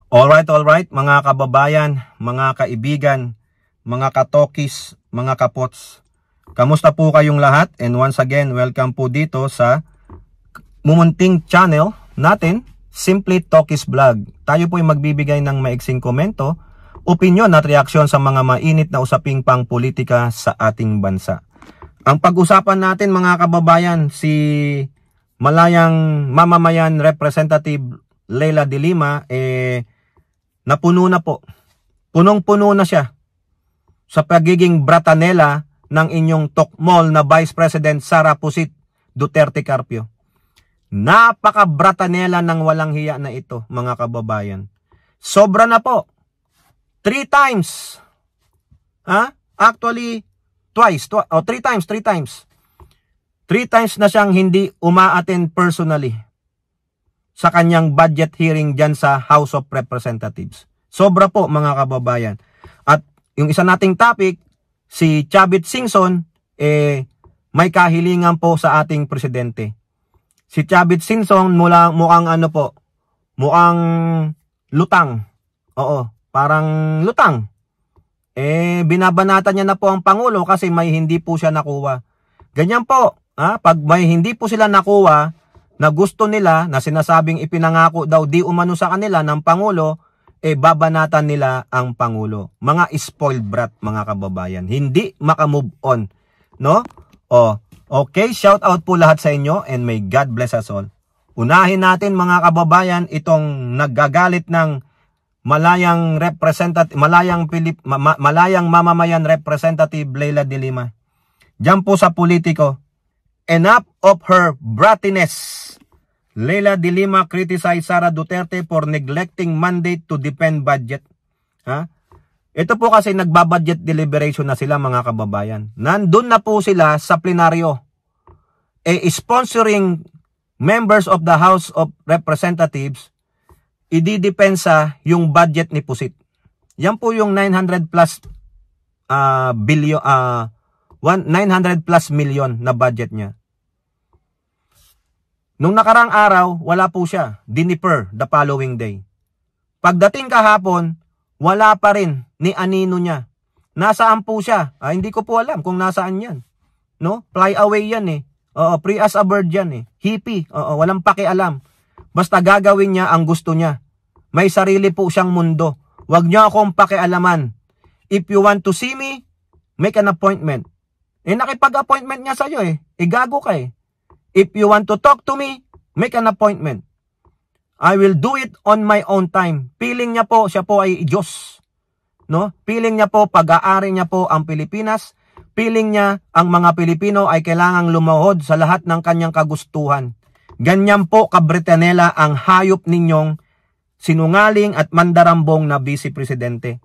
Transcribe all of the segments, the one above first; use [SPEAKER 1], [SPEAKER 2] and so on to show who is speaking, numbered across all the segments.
[SPEAKER 1] Alright, mga kababayan, mga kaibigan, mga katokis, mga kapots. Kamusta po kayong lahat? And once again, welcome po dito sa mumunting channel natin, Simply Tokis Vlog. Tayo po ay magbibigay ng maiksing komento, opinyon at reaksyon sa mga mainit na usaping pang politika sa ating bansa. Ang pag-usapan natin mga kababayan, si Malayang Mamamayan Representative Leila de Lima, napuno na po. Punong-puno na siya sa pagiging bratanela ng inyong tokmol na Vice President Sara Pusit Duterte Carpio. Napaka-bratanela ng walang hiya na ito, mga kababayan. Sobra na po. 3 times. Actually, twice. 3 times. 3 times na siyang hindi uma-attend personally sa kanyang budget hearing dyan sa House of Representatives. Sobra po mga kababayan. At yung isa nating topic, si Chavit Singson, may kahilingan po sa ating presidente. Si Chavit Singson mukhang lutang. Oo, parang lutang. Binabanatan niya na po ang Pangulo kasi may hindi po siya nakuha. Ganyan po, pag may hindi po sila nakuha, na gusto nila, na sinasabing ipinangako daw di umano sa kanila ng Pangulo, babanatan nila ang Pangulo. Mga spoiled brat, mga kababayan. Hindi makamove on. No? Okay, shout out po lahat sa inyo and may God bless us all. Unahin natin mga kababayan itong naggagalit ng Malayang Mamamayan Representative Leila de Lima. Diyan po sa politiko. Enough of her brattiness. Leila de Lima criticized Sara Duterte for neglecting mandate to defend budget. Ito po kasi nagbabudget deliberation na sila mga kababayan. Nandun na po sila sa plenaryo. Sponsoring members of the House of Representatives, ididepensa yung budget ni Pusit. Yan po yung 900 plus million na budget niya. Nung nakarang araw, wala po siya. Diniper the following day. Pagdating kahapon, wala pa rin ni anino niya. Nasaan po siya? Hindi ko po alam kung nasaan yan. No? Fly away yan free as a bird yan Hippie. Walang pakialam. Basta gagawin niya ang gusto niya. May sarili po siyang mundo. Huwag niyo akong pakialaman. If you want to see me, make an appointment. Nakipag-appointment niya sa'yo gago ka If you want to talk to me, make an appointment. I will do it on my own time. Piling niya po, siya po ay Diyos. No? Piling niya po, pag-aari niya po ang Pilipinas. Piling niya, ang mga Pilipino ay kailangang lumahod sa lahat ng kanyang kagustuhan. Ganyan po kabritanela ang hayop ninyong sinungaling at mandarambong na Vice Presidente.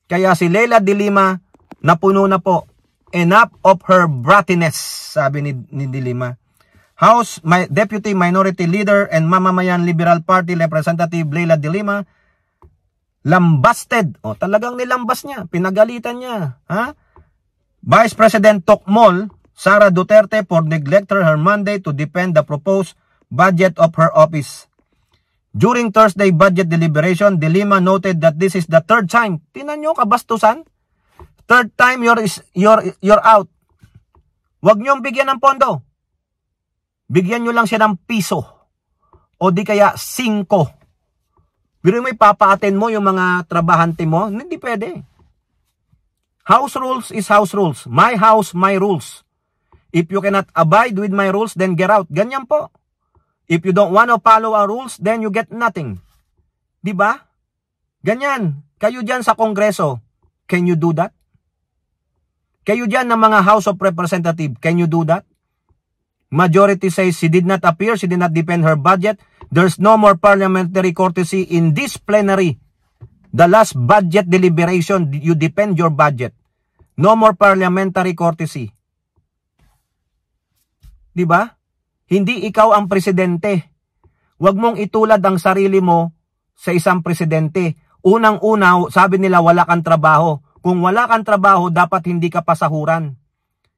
[SPEAKER 1] Kaya si Leila de Lima, napuno na po. Enough of her brattiness, sabi ni de Lima. House Deputy Minority Leader and Mamamayan Liberal Party Representative Leila de Lima lambasted. Talagang nilambas niya, pinagalitan niya. Vice President Tokmol Sara Duterte for neglecting her mandate to defend the proposed budget of her office. During Thursday budget deliberation, de Lima noted that this is the 3rd time. Tingnan niyo kabastusan. 3rd time you're out. Huwag niyong bigyan ng pondo. Bigyan nyo lang siya ng piso. O di kaya 5. Pero may papaaten mo yung mga trabahante mo. Hindi pwede. House rules is house rules. My house, my rules. If you cannot abide with my rules, then get out. Ganyan po. If you don't want to follow our rules, then you get nothing. Diba? Ganyan. Kayo dyan sa Kongreso, can you do that? Kayo dyan ng mga House of Representatives, can you do that? Majority says she did not appear, she did not defend her budget. There's no more parliamentary courtesy in this plenary. The last budget deliberation, you defend your budget. No more parliamentary courtesy. Diba? Hindi ikaw ang presidente. Huwag mong itulad ang sarili mo sa isang presidente. Unang-una, sabi nila wala kang trabaho. Kung wala kang trabaho, dapat hindi ka pasahuran.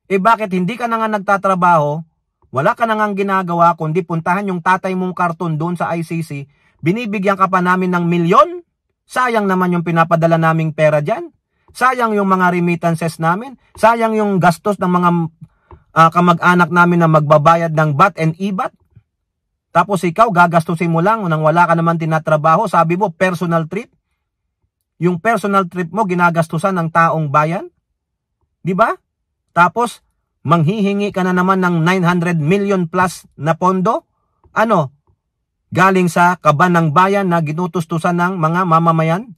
[SPEAKER 1] Bakit hindi ka na nga nagtatrabaho? Wala ka na nga ginagawa kundi puntahan yung tatay mong karton doon sa ICC, binibigyan ka pa namin ng milyon Sayang naman yung pinapadala naming pera dyan. Sayang yung mga remittances namin. Sayang yung gastos ng mga kamag-anak namin na magbabayad ng VAT and IBAT. Tapos ikaw, gagastusin mo lang nang wala ka naman tinatrabaho. Sabi mo, personal trip. Yung personal trip mo, ginagastusan ng taong bayan. Diba? Tapos, manghihingi ka na naman ng 900 million plus na pondo. Ano? Galing sa kaban ng bayan na ginutustusan ng mga mamamayan.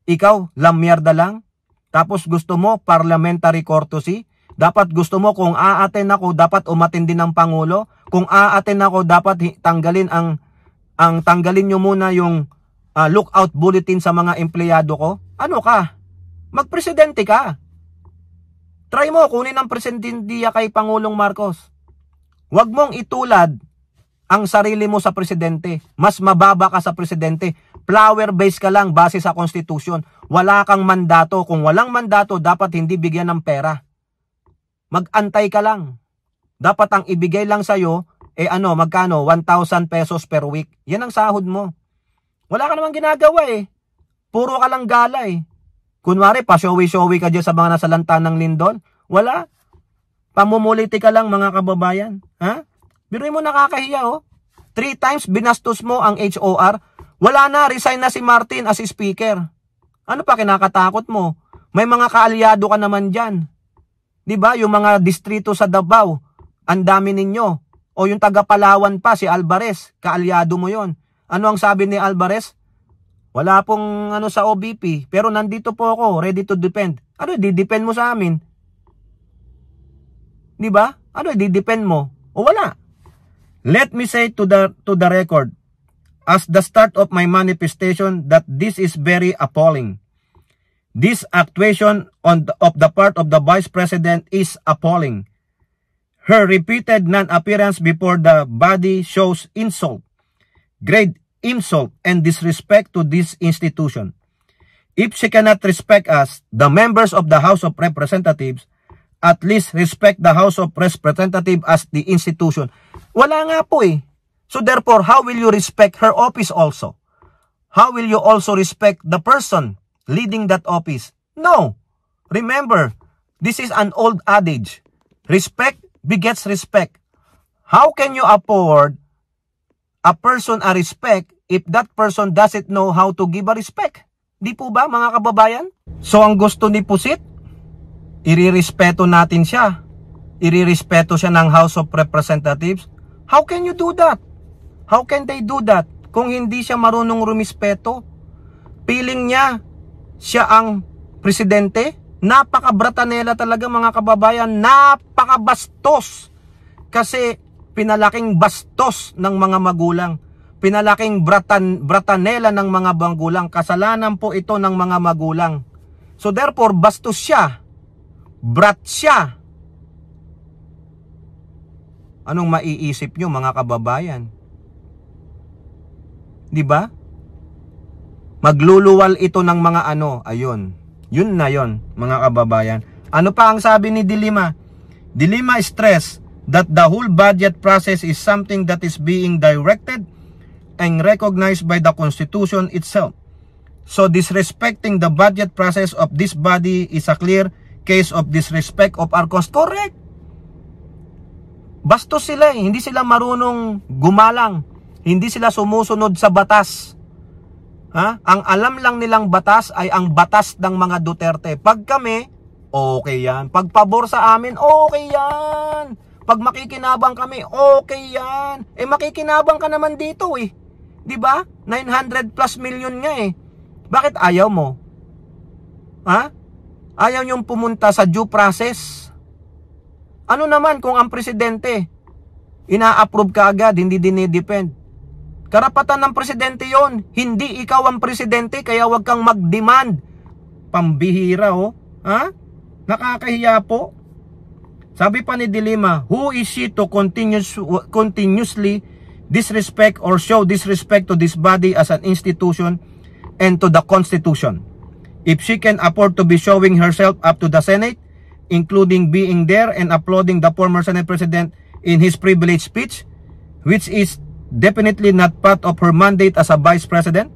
[SPEAKER 1] Ikaw, lamyerda lang. Tapos gusto mo parliamentary courtesy. Dapat gusto mo kung aaten ako, dapat umatin din ng Pangulo. Kung aaten ako, dapat tanggalin tanggalin nyo muna yung lookout bulletin sa mga empleyado ko. Ano ka? Magpresidente ka. Try mo kunin ang presidensiya kay Pangulong Marcos. Huwag mong itulad ang sarili mo sa presidente. Mas mababa ka sa presidente. Flower base ka lang base sa Constitution. Wala kang mandato. Kung walang mandato, dapat hindi bigyan ng pera. Mag-antay ka lang. Dapat ang ibigay lang sa'yo, magkano? 1,000 pesos per week. Yan ang sahod mo. Wala ka namang ginagawa eh. Puro ka lang gala eh. Kunwari, pa-showy-showy ka dyan sa mga nasalanta ng lindol. Wala. Pamumuliti ka lang mga kababayan. Ha? Biruin mo nakakahiya oh. 3 times binastos mo ang HOR. Wala na, resign na si Martin as speaker. Ano pa kinakatakot mo? May mga kaalyado ka naman dyan. Diba? Yung mga distrito sa Davao, ang dami ninyo. O yung taga Palawan pa, si Alvarez, kaalyado mo yon. Ano ang sabi ni Alvarez? Wala pong sa OBP, pero nandito po ako, ready to defend. Ano, di-defend mo sa amin? Diba? Ano, di-defend mo? O wala. Let me say to the record, as the start of my manifestation, that this is very appalling. This actuation of the part of the Vice President is appalling. Her repeated non-appearance before the body shows insult, grave insult, and disrespect to this institution. If she cannot respect us, the members of the House of Representatives, at least respect the House of Representatives as the institution. Wala nga po eh. So therefore, how will you respect her office also? How will you also respect the person leading that office? No. Remember, this is an old adage. Respect begets respect. How can you afford a person a respect if that person doesn't know how to give a respect? Di po ba mga kababayan? So ang gusto ni Pusit, irirespeto natin siya. Irirespeto siya ng House of Representatives. How can you do that? How can they do that kung hindi siya marunong rumispeto? Piling niya siya ang presidente. Napaka-bratanela talaga mga kababayan. Napaka-bastos. Kasi pinalaking bastos ng mga magulang. Pinalaking bratanela ng mga magulang. Kasalanan po ito ng mga magulang. So therefore, bastos siya. Brat siya. Anong maiisip nyo mga kababayan? Diba? Magluluwal ito ng mga ayun. Yun na yun, mga kababayan. Ano pa ang sabi ni Dilima? Dilima stressed that the whole budget process is something that is being directed and recognized by the Constitution itself. So disrespecting the budget process of this body is a clear case of disrespect of our Constitution. Correct. Bastos sila eh. Hindi sila marunong gumalang. Hindi sila sumusunod sa batas. Ha? Ang alam lang nilang batas ay ang batas ng mga Duterte. Pag kami, okay yan. Pag pabor sa amin, okay yan. Pag makikinabang kami, okay yan. Eh makikinabang ka naman dito eh. 'Di ba? 900 plus million nga eh. Bakit ayaw mo? Ha? Ayaw niyong pumunta sa due process? Ano naman kung ang presidente ina-approve ka agad, hindi dinidepend? Karapatan ng presidente yon. Hindi ikaw ang presidente, kaya wag kang mag-demand. Pambihira oh. Ha? Nakakahiya po. Sabi pa ni Dilima, who is she to continuously disrespect or show disrespect to this body as an institution and to the Constitution? If she can afford to be showing herself up to the Senate, including being there and applauding the former Senate President in his privileged speech, which is definitely not part of her mandate as a Vice President,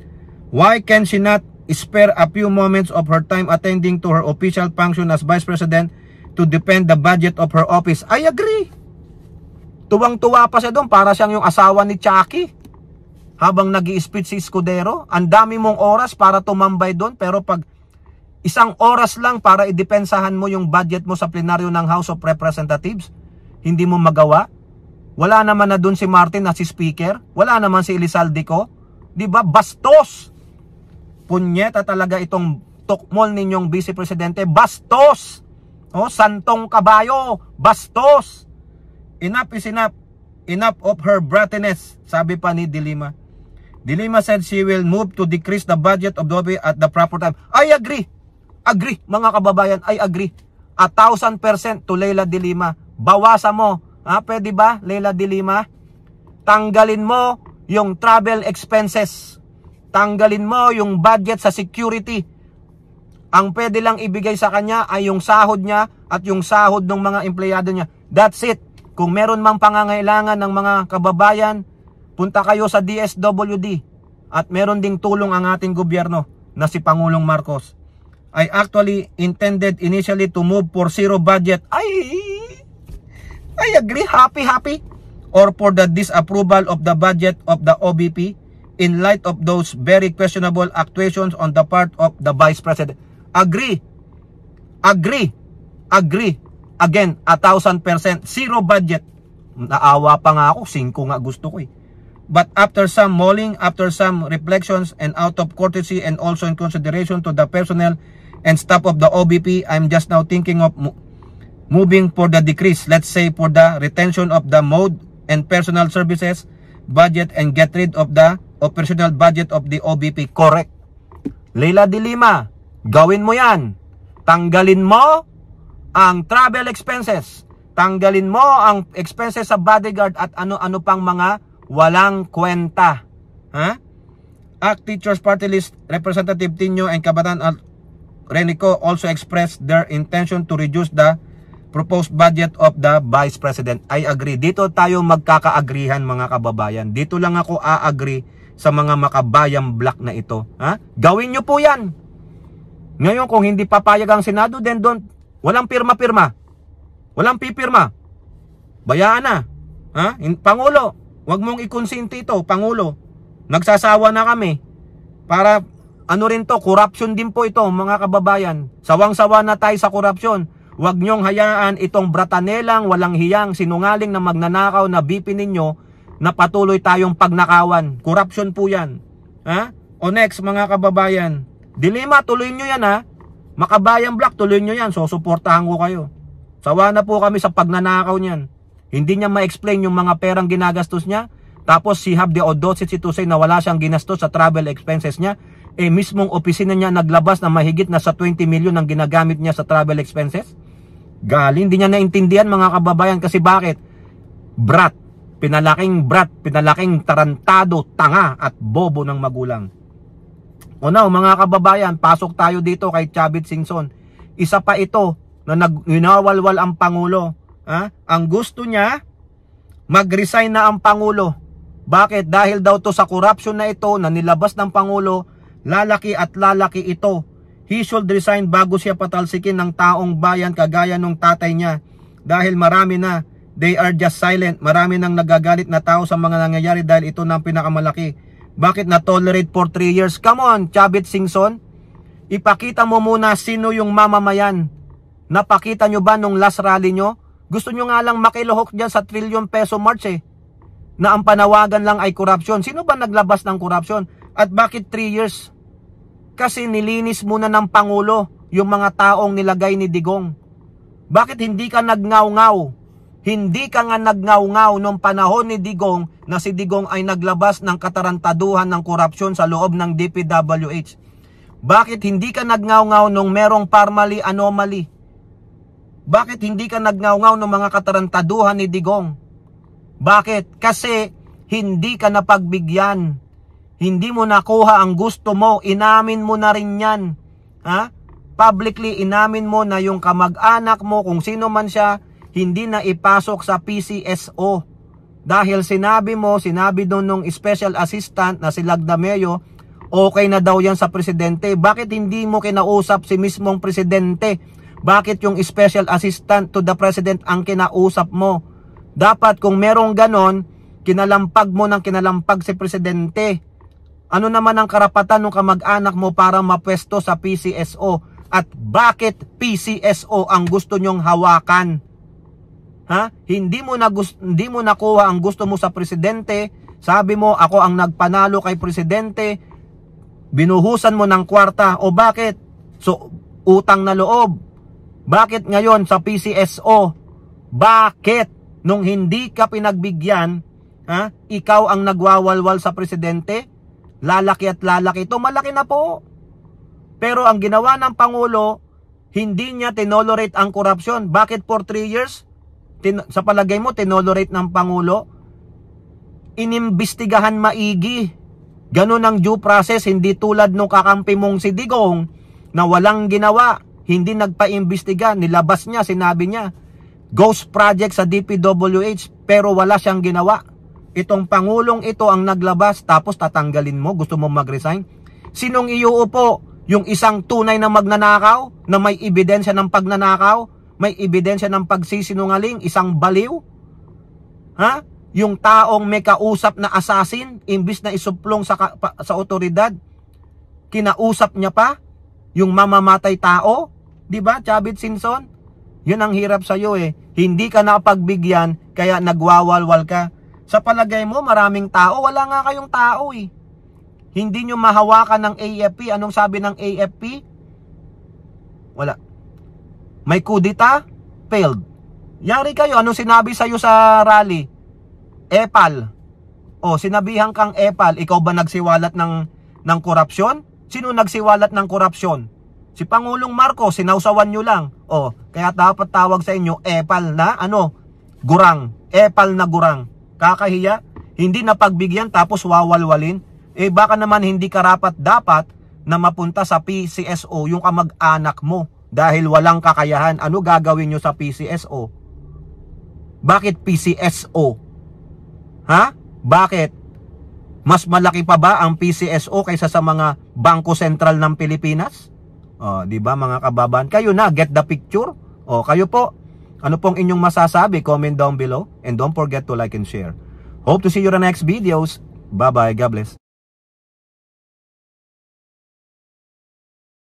[SPEAKER 1] Why can she not spare a few moments of her time attending to her official function as Vice President to defend the budget of her office? I agree. Tuwang-tuwa pa siya doon, para siyang yung asawa ni Chucky. Habang nag-i-speech si Escudero, ang dami mong oras para tumambay doon, pero pag isang oras lang para idepensahan mo yung budget mo sa plenaryo ng House of Representatives, hindi mo magawa. Wala naman na doon si Martin na si speaker, wala naman si Elizalde ko, di ba? Bastos! Punyeta talaga itong tukmol ninyong Vice Presidente. Bastos! Oh, santong kabayo! Bastos! Enough is enough. Enough of her brattiness, sabi pa ni De Lima. De Lima said she will move to decrease the budget of the OVP at the proper time. I agree. Agree, mga kababayan. I agree. 1,000% to Leila De Lima. Bawasan mo. Pwede ba, Leila De Lima? Tanggalin mo yung travel expenses. Tanggalin mo yung budget sa security. Ang pwede lang ibigay sa kanya ay yung sahod niya at yung sahod ng mga empleyado niya. That's it. Kung meron mang pangangailangan ng mga kababayan, punta kayo sa DSWD. At meron ding tulong ang ating gobyerno na si Pangulong Marcos. I actually intended initially to move for zero budget. I agree. Happy. Or for the disapproval of the budget of the OVP in light of those very questionable actuations on the part of the Vice President. Agree. Again, 1,000%. Zero budget. Naawa pa nga ako. 5 nga gusto ko eh. But after some mulling, after some reflections, and out of courtesy and also in consideration to the personnel and staff of the OVP, I'm just now thinking of moving for the decrease. Let's say for the retention of the mode and personal services budget and get rid of the operational budget of the OVP. Correct. Leila De Lima, gawin mo yan. Tanggalin mo ang travel expenses. Tanggalin mo ang expenses sa bodyguard at ano-ano pang mga walang kwenta. ACT Teachers Party List Representative Tinio and Kabataan Renico also expressed their intention to reduce the proposed budget of the Vice President. I agree. Dito tayo magkakaagrihan, mga kababayan. Dito lang ako a-agree sa mga makabayang block na ito. Gawin nyo po yan. Ngayon, kung hindi papayag ang Senado, then don't. Walang pirma-pirma. Walang pipirma. Bayaan na. Pangulo, wag mong ikonsinti ito, Pangulo. Nagsasawa na kami. Para rin to, corruption din po ito, mga kababayan. Sawang-sawa na tayo sa corruption. Huwag nyong hayaan itong bratanelang, walang hiyang, sinungaling na magnanakaw na BP ninyo na patuloy tayong pagnakawan. Corruption po yan. O next, mga kababayan. De Lima, tuloy nyo yan Makabayang Black, tuloy nyo yan. So, suportahan ko kayo. Sawa na po kami sa pagnanakaw niyan. Hindi niya ma-explain yung mga perang ginagastos niya. Tapos, he have the audacity to say na wala siyang ginastos sa travel expenses niya. Mismong opisina niya naglabas na mahigit na sa 20 million ang ginagamit niya sa travel expenses. Galing, hindi niya naintindihan, mga kababayan, kasi bakit? Brat, pinalaking tarantado, tanga at bobo ng magulang. O now, mga kababayan, pasok tayo dito kay Chavit Singson. Isa pa ito na winawalwal ang Pangulo. Ang gusto niya, mag-resign na ang Pangulo. Bakit? Dahil daw to sa corruption na ito na nilabas ng Pangulo, lalaki at lalaki ito. He should resign bago siya patalsikin ng taong bayan kagaya nung tatay niya. Dahil marami na, they are just silent. Marami nang nagagalit na tao sa mga nangyayari dahil ito na ang pinakamalaki. Bakit na-tolerate for 3 years? Come on, Chavit Singson. Ipakita mo muna sino yung mamamayan. Napakita nyo ba nung last rally nyo? Gusto nyo nga lang makiluhok dyan sa trillion peso march na ang panawagan lang ay corruption. Sino ba naglabas ng corruption? At bakit 3 years? Kasi nilinis muna ng Pangulo yung mga taong nilagay ni Digong. Bakit hindi ka nagngaw-ngaw? Hindi ka nga nagngaw-ngaw nung panahon ni Digong na si Digong ay naglabas ng katarantaduhan ng korupsyon sa loob ng DPWH. Bakit hindi ka nagngaw-ngaw nung merong Parmali anomaly? Bakit hindi ka nagngaw-ngaw nung mga katarantaduhan ni Digong? Bakit? Kasi hindi ka napagbigyan. Hindi mo nakuha ang gusto mo, inamin mo na rin yan. Publicly, inamin mo na yung kamag-anak mo, kung sino man siya, hindi na ipasok sa PCSO. Dahil sinabi doon nung special assistant na si Lagdameo, okay na daw yan sa presidente. Bakit hindi mo kinausap si mismong presidente? Bakit yung special assistant to the president ang kinausap mo? Dapat kung merong ganon, kinalampag mo ng kinalampag si presidente. Ano naman ang karapatan ng kamag-anak mo para mapwesto sa PCSO? At bakit PCSO ang gusto nyong hawakan? Ha? Hindi mo nakuha ang gusto mo sa presidente. Sabi mo, ako ang nagpanalo kay presidente. Binuhusan mo ng kwarta. O bakit? So, utang na loob. Bakit ngayon sa PCSO? Bakit? Nung hindi ka pinagbigyan, ha? Ikaw ang nagwawalwal sa presidente? Lalaki at lalaki. Ito malaki na po. Pero ang ginawa ng Pangulo, hindi niya tinolerate ang korupsyon. Bakit for 3 years? Sa palagay mo, tinolerate ng Pangulo? Inimbestigahan maigi. Ganun ang due process, hindi tulad nung kakampi mong si Digong na walang ginawa, hindi nagpa-imbestiga, nilabas niya, sinabi niya, ghost project sa DPWH, pero wala siyang ginawa. Itong Pangulong ito ang naglabas, tapos tatanggalin mo, gusto mo mag-resign? Sinong iuupo? Yung isang tunay na magnanakaw, na may ebidensya ng pagnanakaw, may ebidensya ng pagsisinungaling, isang baliw? Ha? Yung taong may kausap na assassin, imbis na isuplong sa otoridad, kinausap niya pa yung mamamatay tao? Diba, Chavit Singson? Yun ang hirap sa'yo eh. Hindi ka napagbigyan, kaya nagwawalwal ka. Sa palagay mo, maraming tao. Wala nga kayong tao eh. Hindi nyo mahawakan ng AFP. Anong sabi ng AFP? Wala. May kudita? Failed. Yari kayo. Anong sinabi sa'yo sa rally? Epal. O, sinabihan kang epal. Ikaw ba nagsiwalat ng korupsyon? Sino nagsiwalat ng korupsyon? Si Pangulong Marcos, sinausawan nyo lang. O, kaya dapat tawag sa inyo, epal na, gurang. Epal na gurang. Kakahiya. Hindi napagbigyan tapos wawalwalin. Eh baka naman hindi karapat dapat na mapunta sa PCSO yung kamag-anak mo dahil walang kakayahan. Ano gagawin nyo sa PCSO? Bakit PCSO? Ha? Bakit? Mas malaki pa ba ang PCSO kaysa sa mga Bangko Sentral ng Pilipinas? Di ba mga kababayan? Kayo na, get the picture? Kayo po. Ano pong inyong masasabi? Comment down below. And don't forget to like and share. Hope to see you in the next videos. Bye-bye. God bless.